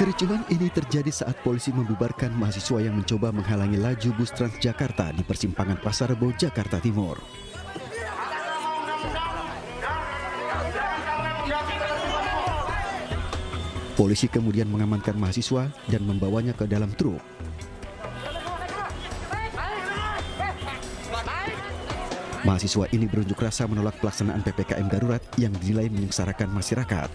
Kericuhan ini terjadi saat polisi membubarkan mahasiswa yang mencoba menghalangi laju bus Transjakarta di persimpangan Pasar Rebo, Jakarta Timur. Polisi kemudian mengamankan mahasiswa dan membawanya ke dalam truk. Mahasiswa ini berunjuk rasa menolak pelaksanaan PPKM darurat yang dinilai menyengsarakan masyarakat.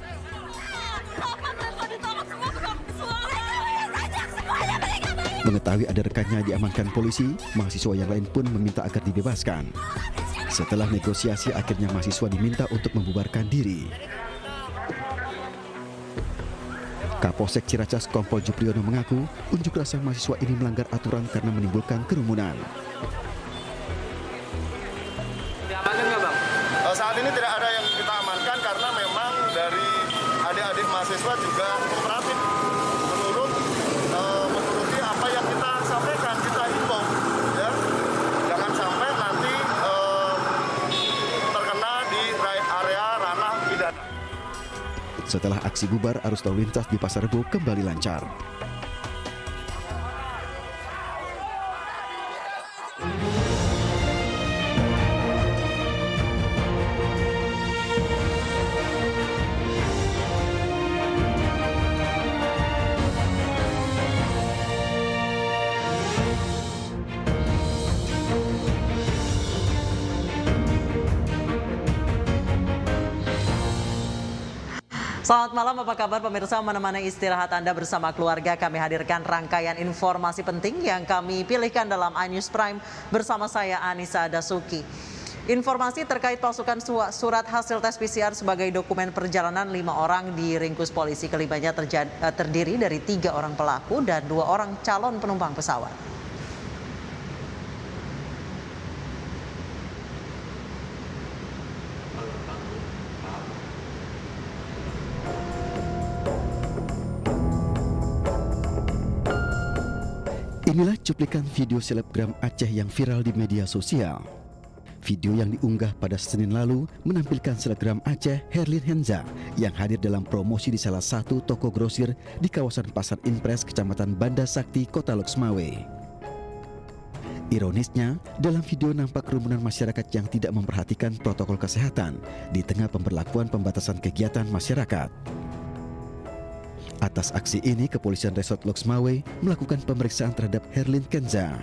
Mengetahui ada rekannya diamankan polisi, mahasiswa yang lain pun meminta agar dibebaskan. Setelah negosiasi, akhirnya mahasiswa diminta untuk membubarkan diri. Kapolsek Ciracas Kompol Jupriyono mengaku unjuk rasa mahasiswa ini melanggar aturan karena menimbulkan kerumunan. Diamankan nggak, Bang? Saat ini tidak ada yang kita amankan karena memang dari adik-adik mahasiswa juga kooperatif menuruti apa yang kita sampaikan, kita himbau, ya. Jangan sampai nanti terkena di area ranah pidana. Setelah aksi bubar, arus lalu lintas di Pasar Rebo kembali lancar. Selamat malam, apa kabar pemirsa? Menemani istirahat Anda bersama keluarga, kami hadirkan rangkaian informasi penting yang kami pilihkan dalam iNews Prime bersama saya Anissa Dasuki. Informasi terkait palsukan surat hasil tes PCR sebagai dokumen perjalanan 5 orang diringkus polisi. Kelimanya terdiri dari 3 orang pelaku dan 2 orang calon penumpang pesawat. Inilah cuplikan video selebgram Aceh yang viral di media sosial. Video yang diunggah pada Senin lalu menampilkan selebgram Aceh Herlin Henza yang hadir dalam promosi di salah satu toko grosir di kawasan Pasar Impres, Kecamatan Banda Sakti, Kota Loksmawe. Ironisnya, dalam video nampak kerumunan masyarakat yang tidak memperhatikan protokol kesehatan di tengah pemberlakuan pembatasan kegiatan masyarakat. Atas aksi ini, Kepolisian Resort Loksmawe melakukan pemeriksaan terhadap Herlin Kenza.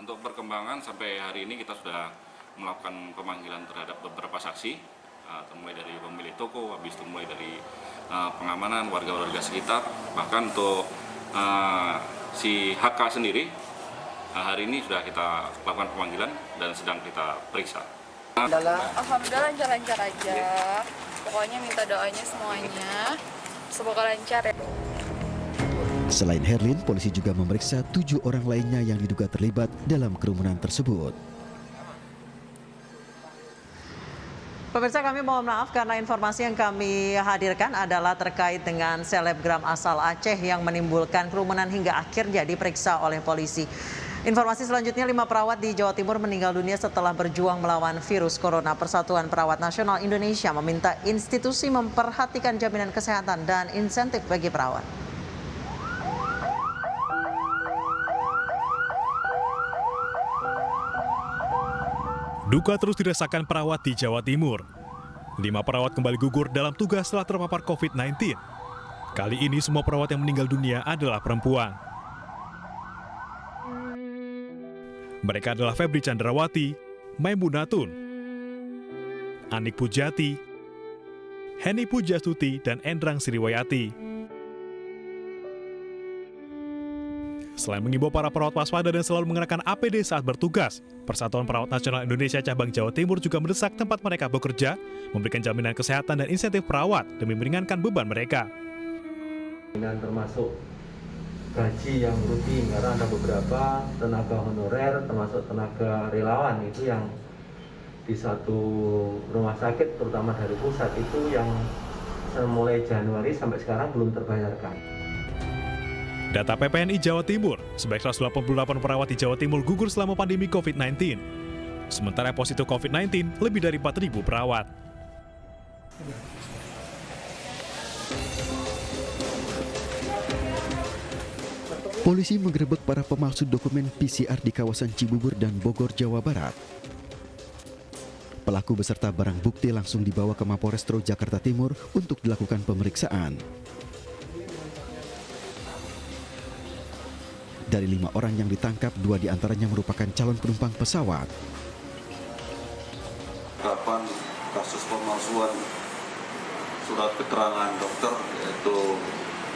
Untuk perkembangan sampai hari ini kita sudah melakukan pemanggilan terhadap beberapa saksi, mulai dari pemilik toko, habis itu mulai dari pengamanan warga-warga sekitar, bahkan untuk si HK sendiri hari ini sudah kita lakukan pemanggilan dan sedang kita periksa. Alhamdulillah lancar-lancar aja. Pokoknya minta doanya semuanya. Semoga lancar ya. Selain Herlin, polisi juga memeriksa 7 orang lainnya yang diduga terlibat dalam kerumunan tersebut. Pemirsa, kami mohon maaf karena informasi yang kami hadirkan adalah terkait dengan selebgram asal Aceh yang menimbulkan kerumunan hingga akhirnya diperiksa oleh polisi. Informasi selanjutnya, 5 perawat di Jawa Timur meninggal dunia setelah berjuang melawan virus corona. Persatuan Perawat Nasional Indonesia meminta institusi memperhatikan jaminan kesehatan dan insentif bagi perawat. Duka terus dirasakan perawat di Jawa Timur. 5 perawat kembali gugur dalam tugas setelah terpapar COVID-19. Kali ini semua perawat yang meninggal dunia adalah perempuan. Mereka adalah Febri Chandrawati, Maimunatun, Anik Pujati, Heni Pujastuti, dan Endrang Sriwayati. Selain mengimbau para perawat waspada dan selalu mengenakan APD saat bertugas, Persatuan Perawat Nasional Indonesia Cabang Jawa Timur juga mendesak tempat mereka bekerja, memberikan jaminan kesehatan dan insentif perawat demi meringankan beban mereka. Dan termasuk gaji yang rutin, karena ada beberapa tenaga honorer termasuk tenaga relawan itu yang di satu rumah sakit terutama dari pusat itu yang mulai Januari sampai sekarang belum terbayarkan. Data PPNI Jawa Timur, sebanyak 188 perawat di Jawa Timur gugur selama pandemi COVID-19. Sementara positif COVID-19 lebih dari 4.000 perawat. Polisi menggerebek para pemalsu dokumen PCR di kawasan Cibubur dan Bogor, Jawa Barat. Pelaku beserta barang bukti langsung dibawa ke Mapolrestro Jakarta Timur untuk dilakukan pemeriksaan. Dari 5 orang yang ditangkap, 2 diantaranya merupakan calon penumpang pesawat. Kapan kasus pemalsuan surat keterangan dokter yaitu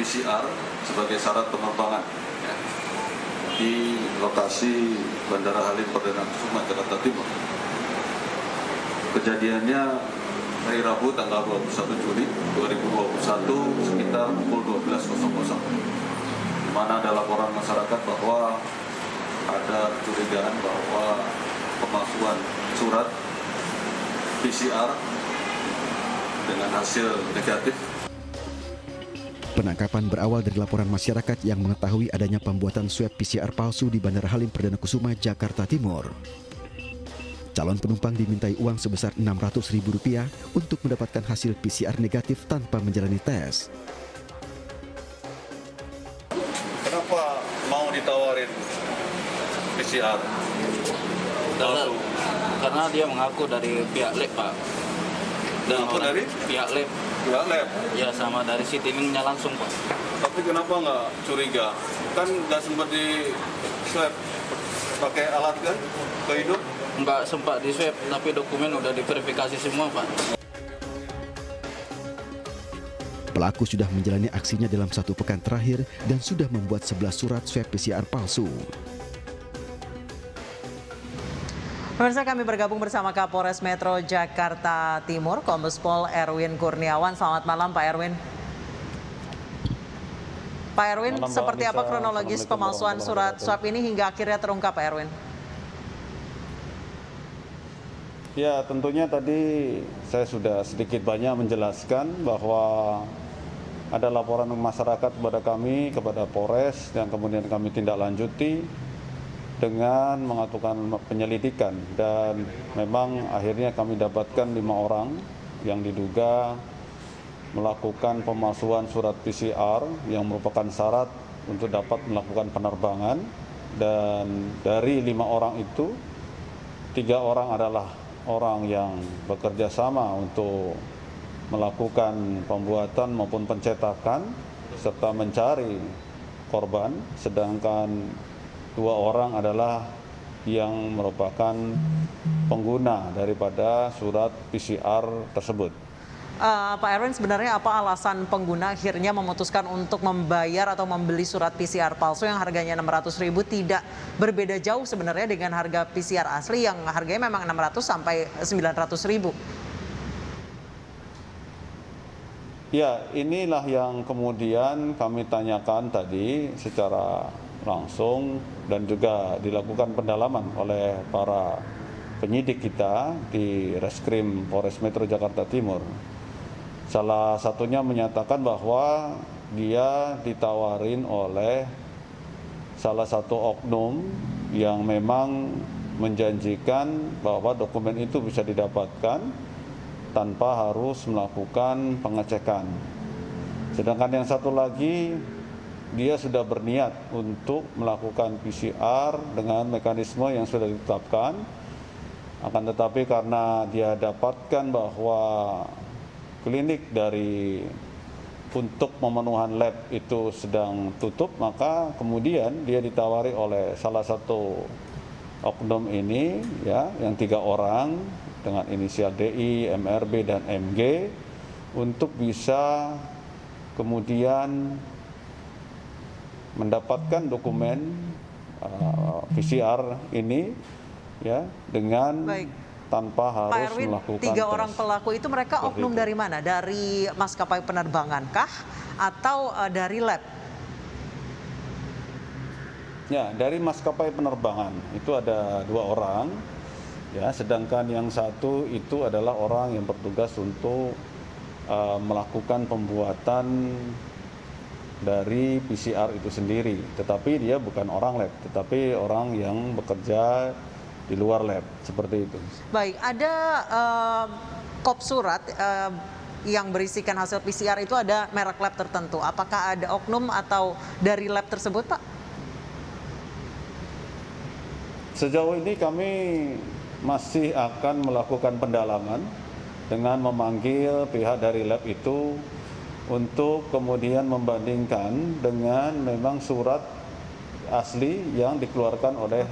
PCR sebagai syarat penerbangan ya, di lokasi Bandara Halim Perdana Kusuma Jakarta Timur. Kejadiannya hari Rabu tanggal 21 Juli 2021 sekitar pukul 12.00, di mana ada laporan masyarakat bahwa ada kecurigaan bahwa pemalsuan surat PCR dengan hasil negatif. Penangkapan berawal dari laporan masyarakat yang mengetahui adanya pembuatan swab PCR palsu di Bandara Halim Perdana Kusuma, Jakarta Timur. Calon penumpang dimintai uang sebesar Rp600.000 untuk mendapatkan hasil PCR negatif tanpa menjalani tes. Kenapa mau ditawarin PCR? Karena dia mengaku dari pihak lab, Pak. Mengaku dari pihak lab. Pihak lab? Ya, sama dari Citilink-nya langsung, Pak. Tapi kenapa nggak curiga? Kan nggak sempat di swab pakai alat kan ke hidung? Nggak sempat di swab, tapi dokumen udah diverifikasi semua, Pak. Pelaku sudah menjalani aksinya dalam 1 pekan terakhir dan sudah membuat 11 surat swab PCR palsu. Pemirsa, kami bergabung bersama Kapolres Metro Jakarta Timur, Kombes Pol Erwin Kurniawan. Selamat malam, Pak Erwin. Pak Erwin, seperti apa kronologis pemalsuan surat swab ini hingga akhirnya terungkap, Pak Erwin? Ya, tentunya tadi saya sudah sedikit banyak menjelaskan bahwa ada laporan masyarakat kepada kami, kepada Polres, yang kemudian kami tindak lanjuti dengan melakukan penyelidikan, dan memang akhirnya kami dapatkan 5 orang yang diduga melakukan pemalsuan surat PCR yang merupakan syarat untuk dapat melakukan penerbangan. Dan dari 5 orang itu, 3 orang adalah orang yang bekerja sama untuk melakukan pembuatan maupun pencetakan serta mencari korban, sedangkan 2 orang adalah yang merupakan pengguna daripada surat PCR tersebut. Pak Erwin, sebenarnya apa alasan pengguna akhirnya memutuskan untuk membayar atau membeli surat PCR palsu yang harganya Rp600.000 tidak berbeda jauh sebenarnya dengan harga PCR asli yang harganya memang Rp600 sampai Rp900.000? Ya, inilah yang kemudian kami tanyakan tadi secara langsung dan juga dilakukan pendalaman oleh para penyidik kita di Reskrim Polres Metro Jakarta Timur. Salah satunya menyatakan bahwa dia ditawarin oleh salah satu oknum yang memang menjanjikan bahwa dokumen itu bisa didapatkan tanpa harus melakukan pengecekan. Sedangkan yang satu lagi, dia sudah berniat untuk melakukan PCR dengan mekanisme yang sudah ditetapkan. Akan tetapi karena dia dapatkan bahwa klinik dari untuk memenuhan lab itu sedang tutup, maka kemudian dia ditawari oleh salah satu oknum ini, ya, yang 3 orang dengan inisial DI, MRB, dan MG untuk bisa kemudian mendapatkan dokumen PCR ini, ya, dengan tanpa harus Pak Erwin, melakukan 3 orang pelaku itu mereka oknum dari mana? Dari maskapai penerbangan kah atau dari lab? Ya, dari maskapai penerbangan itu ada 2 orang, ya, sedangkan yang satu itu adalah orang yang bertugas untuk melakukan pembuatan dari PCR itu sendiri. Tetapi dia bukan orang lab, tetapi orang yang bekerja di luar lab, seperti itu. Baik, ada kop surat yang berisikan hasil PCR itu ada merek lab tertentu. Apakah ada oknum atau dari lab tersebut, Pak? Sejauh ini kami masih akan melakukan pendalaman dengan memanggil pihak dari lab itu untuk kemudian membandingkan dengan memang surat asli yang dikeluarkan oleh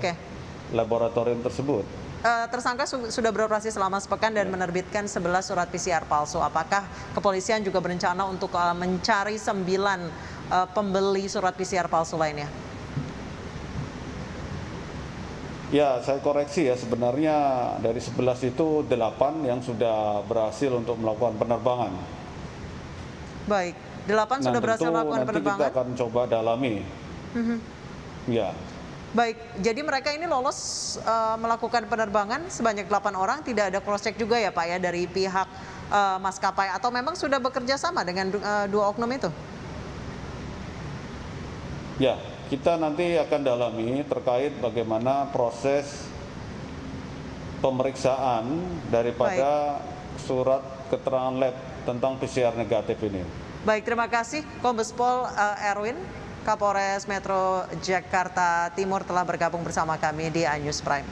laboratorium tersebut. Tersangka sudah beroperasi selama sepekan dan menerbitkan 11 surat PCR palsu. Apakah kepolisian juga berencana untuk mencari 9 pembeli surat PCR palsu lainnya? Ya, saya koreksi ya, sebenarnya dari 11 itu 8 yang sudah berhasil untuk melakukan penerbangan. Baik, 8 sudah berhasil melakukan penerbangan? Nanti kita akan coba dalami. Ya. Baik, jadi mereka ini lolos melakukan penerbangan sebanyak 8 orang, tidak ada cross check juga ya Pak ya dari pihak maskapai, atau memang sudah bekerja sama dengan 2 oknum itu? Ya, kita nanti akan dalami terkait bagaimana proses pemeriksaan daripada surat keterangan lab tentang PCR negatif ini. Baik, terima kasih Kombes Pol Erwin, Kapolres Metro Jakarta Timur telah bergabung bersama kami di iNews Prime.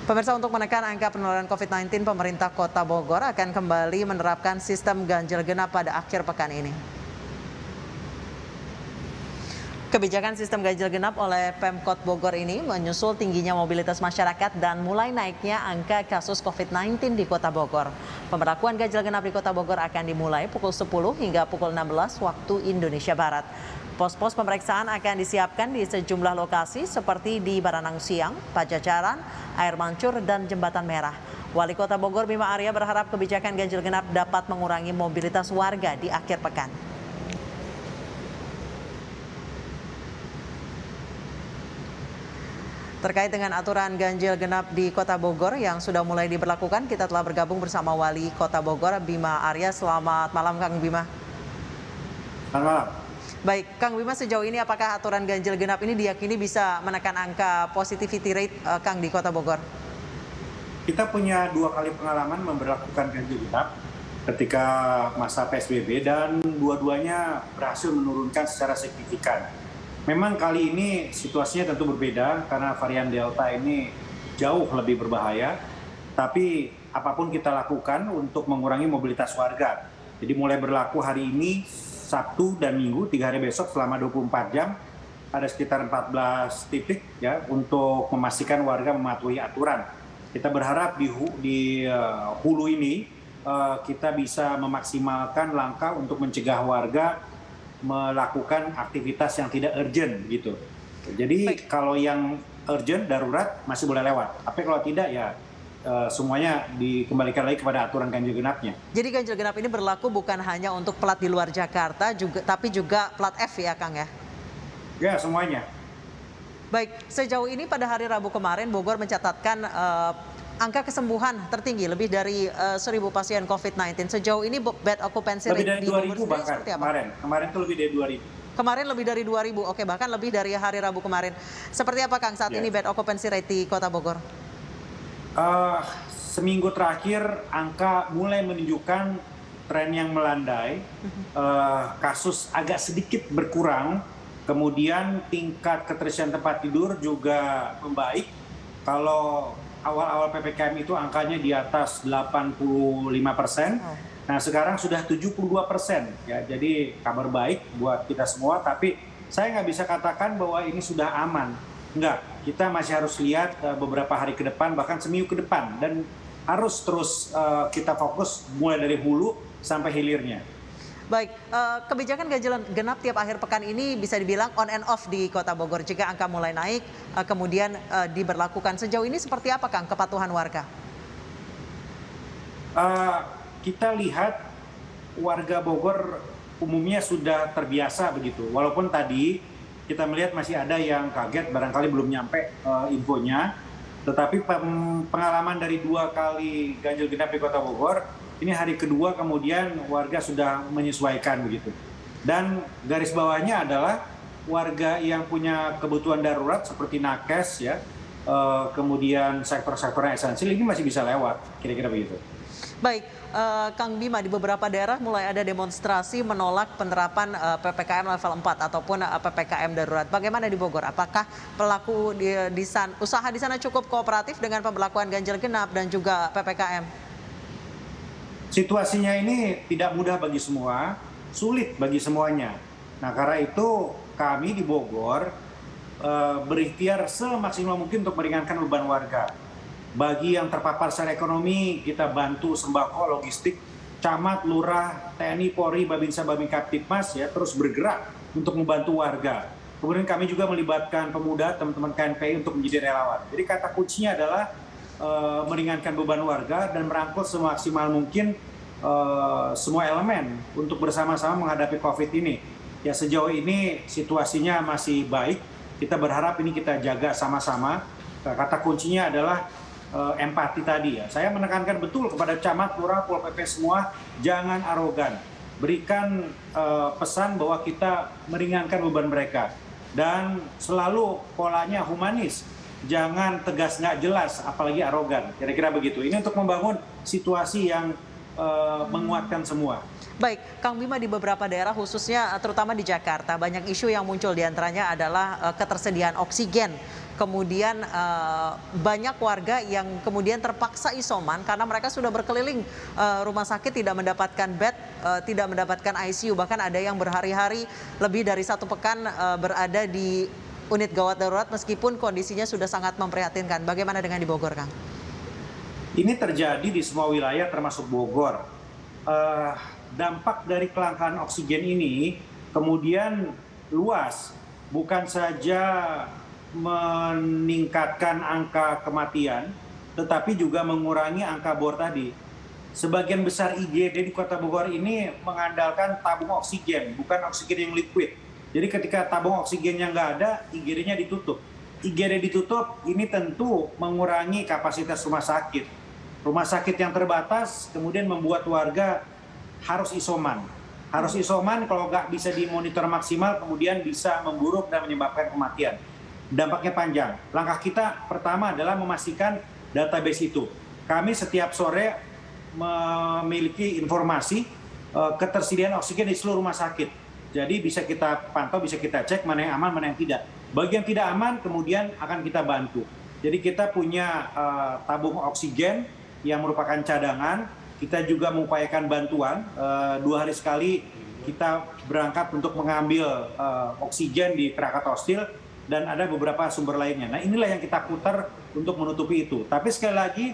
Pemirsa, untuk menekan angka penularan COVID-19, pemerintah Kota Bogor akan kembali menerapkan sistem ganjil genap pada akhir pekan ini. Kebijakan sistem ganjil genap oleh Pemkot Bogor ini menyusul tingginya mobilitas masyarakat dan mulai naiknya angka kasus COVID-19 di Kota Bogor. Pemberlakuan ganjil genap di Kota Bogor akan dimulai pukul 10 hingga pukul 16 waktu Indonesia Barat. Pos-pos pemeriksaan akan disiapkan di sejumlah lokasi seperti di Baranang Siang, Pajajaran, Air Mancur, dan Jembatan Merah. Wali Kota Bogor Bima Arya berharap kebijakan ganjil genap dapat mengurangi mobilitas warga di akhir pekan. Terkait dengan aturan ganjil genap di Kota Bogor yang sudah mulai diberlakukan, kita telah bergabung bersama Wali Kota Bogor Bima Arya. Selamat malam Kang Bima. Selamat malam. Baik, Kang Bima, sejauh ini apakah aturan ganjil genap ini diyakini bisa menekan angka positivity rate Kang di Kota Bogor? Kita punya 2 kali pengalaman memberlakukan ganjil genap ketika masa PSBB dan dua-duanya berhasil menurunkan secara signifikan. Memang kali ini situasinya tentu berbeda karena varian Delta ini jauh lebih berbahaya, tapi apapun kita lakukan untuk mengurangi mobilitas warga. Jadi mulai berlaku hari ini, Sabtu dan Minggu, 3 hari besok selama 24 jam, ada sekitar 14 titik ya untuk memastikan warga mematuhi aturan. Kita berharap di hulu ini kita bisa memaksimalkan langkah untuk mencegah warga melakukan aktivitas yang tidak urgent gitu. Jadi kalau yang urgent, darurat masih boleh lewat. Tapi kalau tidak ya semuanya dikembalikan lagi kepada aturan ganjil genapnya. Jadi ganjil genap ini berlaku bukan hanya untuk plat di luar Jakarta, tapi juga plat F ya Kang ya? Ya, semuanya. Baik, sejauh ini pada hari Rabu kemarin Bogor mencatatkan angka kesembuhan tertinggi lebih dari 1.000 pasien COVID-19. Sejauh ini bed occupancy rate di Bogor sendiri seperti apa? Kemarin itu lebih dari 2.000. Kemarin lebih dari 2.000, oke, bahkan lebih dari hari Rabu kemarin. Seperti apa Kang saat ini bed occupancy rate di Kota Bogor? Seminggu terakhir angka mulai menunjukkan tren yang melandai, kasus agak sedikit berkurang, kemudian tingkat keterisian tempat tidur juga membaik. Kalau awal-awal PPKM itu angkanya di atas 85%, nah sekarang sudah 72%. Ya, jadi kabar baik buat kita semua, tapi saya nggak bisa katakan bahwa ini sudah aman. Enggak, kita masih harus lihat beberapa hari ke depan, bahkan seminggu ke depan. Dan harus terus kita fokus mulai dari hulu sampai hilirnya. Baik, kebijakan ganjil genap tiap akhir pekan ini bisa dibilang on and off di Kota Bogor. Jika angka mulai naik, kemudian diberlakukan. Sejauh ini seperti apa Kang kepatuhan warga? Kita lihat warga Bogor umumnya sudah terbiasa begitu. Walaupun tadi kita melihat masih ada yang kaget, barangkali belum nyampe infonya. Tetapi pengalaman dari 2 kali ganjil genap di Kota Bogor, ini hari kedua kemudian warga sudah menyesuaikan begitu. Dan garis bawahnya adalah warga yang punya kebutuhan darurat seperti nakes ya, kemudian sektor-sektor esensial ini masih bisa lewat, kira-kira begitu. Baik, Kang Bima, di beberapa daerah mulai ada demonstrasi menolak penerapan PPKM level 4 ataupun PPKM darurat. Bagaimana di Bogor? Apakah pelaku usaha di sana cukup kooperatif dengan pemberlakuan ganjil genap dan juga PPKM? Situasinya ini tidak mudah bagi semua, sulit bagi semuanya. Nah, karena itu kami di Bogor berikhtiar semaksimal mungkin untuk meringankan beban warga. Bagi yang terpapar secara ekonomi, kita bantu sembako, logistik, camat, lurah, TNI, Polri, Babinsa, Babinka, Tipmas ya terus bergerak untuk membantu warga. Kemudian kami juga melibatkan pemuda, teman-teman KNPI untuk menjadi relawan. Jadi kata kuncinya adalah meringankan beban warga dan merangkul semaksimal mungkin semua elemen untuk bersama-sama menghadapi COVID ini. Ya sejauh ini situasinya masih baik. Kita berharap ini kita jaga sama-sama. Kata kuncinya adalah empati tadi ya. Saya menekankan betul kepada camat, lurah, Pol PP semua, jangan arogan. Berikan pesan bahwa kita meringankan beban mereka. Dan selalu polanya humanis. Jangan tegas nggak jelas, apalagi arogan. Kira-kira begitu. Ini untuk membangun situasi yang menguatkan semua. Baik, Kang Bima, di beberapa daerah khususnya terutama di Jakarta banyak isu yang muncul diantaranya adalah ketersediaan oksigen. Kemudian banyak warga yang kemudian terpaksa isoman karena mereka sudah berkeliling rumah sakit tidak mendapatkan bed, tidak mendapatkan ICU. Bahkan ada yang berhari-hari lebih dari 1 pekan berada di unit gawat darurat meskipun kondisinya sudah sangat memprihatinkan. Bagaimana dengan di Bogor, Kang? Ini terjadi di semua wilayah termasuk Bogor. Dampak dari kelangkaan oksigen ini kemudian luas, bukan saja meningkatkan angka kematian, tetapi juga mengurangi angka bor tadi. Sebagian besar IGD di Kota Bogor ini mengandalkan tabung oksigen, bukan oksigen yang liquid. Jadi ketika tabung oksigennya nggak ada, IGD-nya ditutup. IGD ditutup, ini tentu mengurangi kapasitas rumah sakit. Rumah sakit yang terbatas kemudian membuat warga harus isoman. Harus isoman kalau nggak bisa dimonitor maksimal, kemudian bisa memburuk dan menyebabkan kematian. Dampaknya panjang. Langkah kita pertama adalah memastikan database itu. Kami setiap sore memiliki informasi ketersediaan oksigen di seluruh rumah sakit. Jadi bisa kita pantau, bisa kita cek mana yang aman, mana yang tidak. Bagi yang tidak aman, kemudian akan kita bantu. Jadi kita punya tabung oksigen yang merupakan cadangan. Kita juga mengupayakan bantuan. 2 hari sekali kita berangkat untuk mengambil oksigen di Krakatau Steel. Dan ada beberapa sumber lainnya. Nah inilah yang kita putar untuk menutupi itu. Tapi sekali lagi,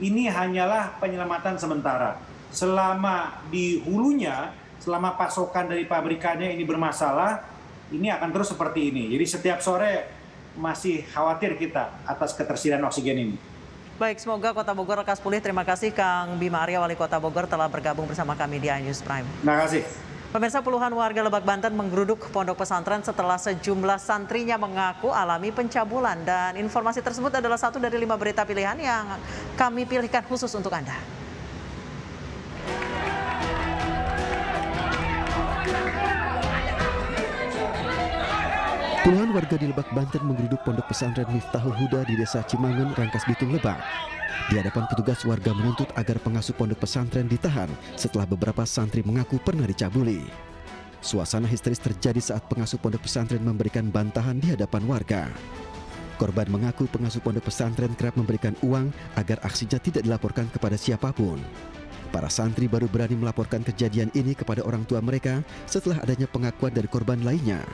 ini hanyalah penyelamatan sementara. Selama di hulunya, selama pasokan dari pabrikannya ini bermasalah, ini akan terus seperti ini. Jadi setiap sore masih khawatir kita atas ketersediaan oksigen ini. Baik, semoga Kota Bogor lekas pulih. Terima kasih Kang Bima Arya, Wali Kota Bogor telah bergabung bersama kami di iNews Prime. Terima kasih. Pemirsa, puluhan warga Lebak, Banten menggeruduk pondok pesantren setelah sejumlah santrinya mengaku alami pencabulan. Dan informasi tersebut adalah satu dari 5 berita pilihan yang kami pilihkan khusus untuk Anda. Puluhan warga di Lebak, Banten menggeruduk pondok pesantren Miftahul Huda di Desa Cimangun, Rangkas Bitung, Lebak. Di hadapan petugas, warga menuntut agar pengasuh pondok pesantren ditahan setelah beberapa santri mengaku pernah dicabuli. Suasana histeris terjadi saat pengasuh pondok pesantren memberikan bantahan di hadapan warga. Korban mengaku pengasuh pondok pesantren kerap memberikan uang agar aksinya tidak dilaporkan kepada siapapun. Para santri baru berani melaporkan kejadian ini kepada orang tua mereka setelah adanya pengakuan dari korban lainnya.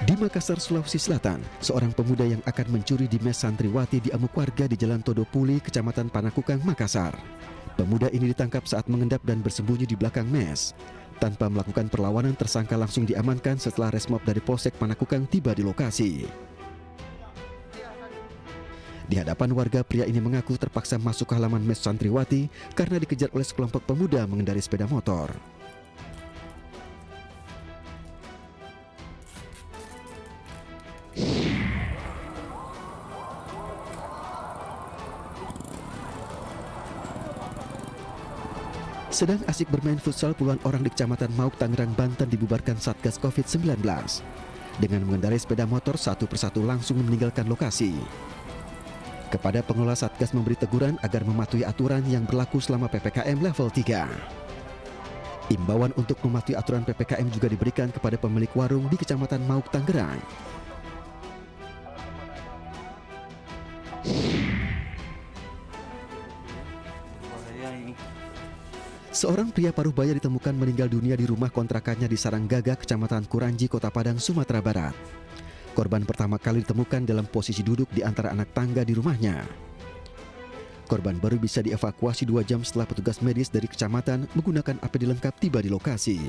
Di Makassar, Sulawesi Selatan, seorang pemuda yang akan mencuri di mes santriwati diamuk warga di Jalan Todopuli, Kecamatan Panakukang, Makassar. Pemuda ini ditangkap saat mengendap dan bersembunyi di belakang mes. Tanpa melakukan perlawanan, tersangka langsung diamankan setelah resmob dari Polsek Panakukang tiba di lokasi. Di hadapan warga, pria ini mengaku terpaksa masuk ke halaman mes santriwati karena dikejar oleh sekelompok pemuda mengendari sepeda motor. Sedang asik bermain futsal, puluhan orang di Kecamatan Mauk, Tangerang, Banten dibubarkan Satgas COVID-19. dengan mengendarai sepeda motor satu persatu langsung meninggalkan lokasi. Kepada pengelola Satgas memberi teguran agar mematuhi aturan yang berlaku selama PPKM level 3. Imbauan untuk mematuhi aturan PPKM juga diberikan kepada pemilik warung di Kecamatan Mauk, Tangerang. Seorang pria paruh baya ditemukan meninggal dunia di rumah kontrakannya di Saranggaga, Kecamatan Kuranji, Kota Padang, Sumatera Barat. Korban pertama kali ditemukan dalam posisi duduk di antara anak tangga di rumahnya. Korban baru bisa dievakuasi 2 jam setelah petugas medis dari kecamatan menggunakan APD lengkap tiba di lokasi.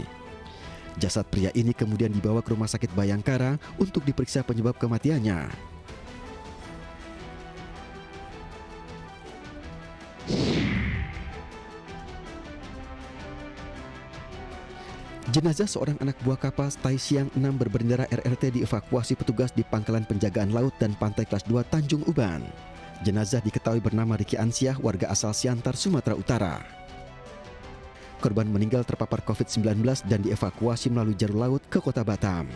Jasad pria ini kemudian dibawa ke Rumah Sakit Bayangkara untuk diperiksa penyebab kematiannya. Jenazah seorang anak buah kapal Taisiang 6 berbendera RRT dievakuasi petugas di Pangkalan Penjagaan Laut dan Pantai Kelas 2 Tanjung Uban. Jenazah diketahui bernama Riki Ansyah, warga asal Siantar, Sumatera Utara. Korban meninggal terpapar COVID-19 dan dievakuasi melalui jalur laut ke Kota Batam.